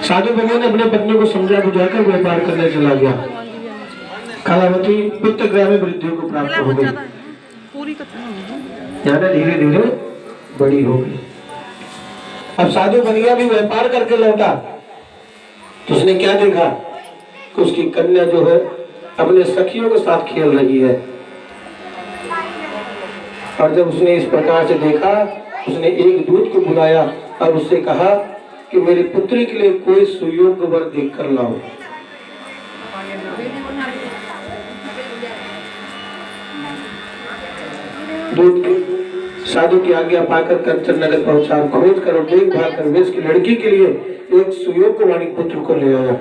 साधु बनिया ने अपने पत्नी को समझा बुझाकर व्यापार करने चला गया। कलावती पितृगृह में वृद्धि को प्राप्त हो गई, यानी धीरे धीरे बड़ी हो गई। अब साधु बनिया भी व्यापार करके लौटा तो उसने क्या देखा कि उसकी कन्या जो है अपने सखियों के साथ खेल रही है। और जब उसने इस प्रकार से देखा, उसने एक दूत को बुलाया और उससे कहा कि मेरी पुत्री के लिए कोई सुयोग्य वर देख कर लाओ। दूत साधु की आज्ञा पाकर कंचन नगर पहुंचा, खोज कर देखभाल कर वे इसकी लड़की के लिए एक सुयोग्य वाणी पुत्र को ले आया।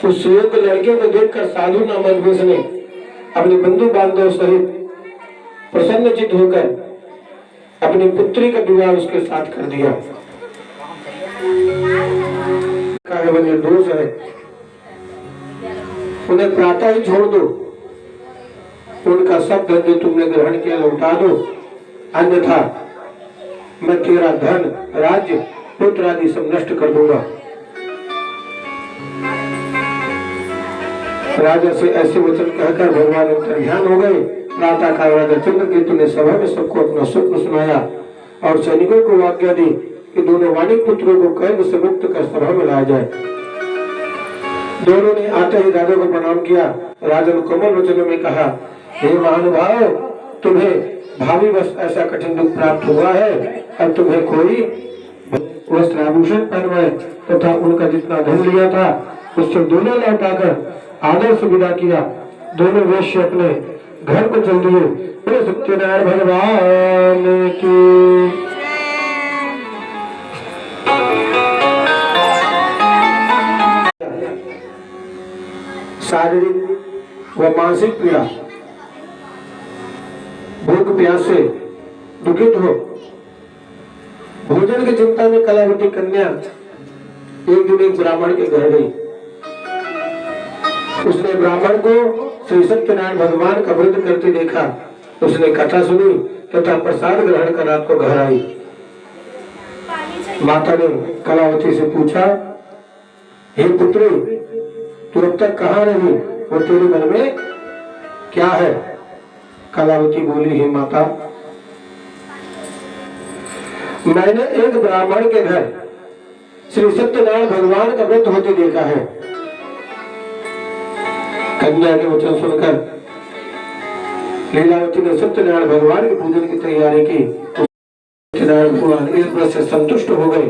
उस सुयोग्य लड़के को देखकर साधु नामक ने अपने बंधु बांधव सहित प्रसन्नचित होकर अपनी पुत्री का विवाह उसके साथ कर दिया। वो निर्दोष है, उन्हें प्रातः ही छोड़ दो, उनका सब धन जो तुमने ग्रहण किया लौटा दो, अन्यथा मैं तेरा धन, राज्य, पुत्र आदि सब नष्ट कर दूंगा। राजा से ऐसे वचन कहकर भगवान अंतर्ध्यान हो गए। प्रातः काल राजा चंद्रकेतु ने सभा में सबको अपना स्वप्न सुनाया और सैनिकों को आज्ञा दी कि दोनों वाणिक पुत्रों को कैद से मुक्त कर सभा में लाया जाए। दोनों ने आते ही राजा को प्रणाम किया। राजा ने कोमल वचनों में कहा, हे महानुभाव, तुम्हें भावी वश ऐसा कठिन दुख प्राप्त हुआ है, अब तुम्हें कोई वस्त्र आभूषण पहनवाए तथा उनका जितना धन लिया था उससे दोनों लौटाकर आदर से विदा किया। दोनों वेश्य अपने घर को चल दिए। बोले सत्यनारायण भगवान की। शारीरिक व मानसिक पीड़ा, भूख प्यास से दुखित हो भोजन की चिंता में कलावती कन्या एक दिन एक ब्राह्मण के घर गई। उसने ब्राह्मण को श्री सत्यनारायण भगवान का व्रत करते देखा। उसने कथा सुनी तथा प्रसाद ग्रहण कर रात को घर आई। माता ने कलावती से पूछा, हे पुत्री, तू अब तक कहाँ रही और तेरे मन में क्या है? कलावती बोली, हे माता, मैंने एक ब्राह्मण के घर श्री सत्यनारायण भगवान का व्रत होते देखा है। कन्या के वचन सुनकर लीलावती ने सत्यनारायण भगवान के पूजन की तैयारी की। सत्यनारायण भगवान इस व्रत से संतुष्ट हो गए।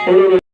उन्होंने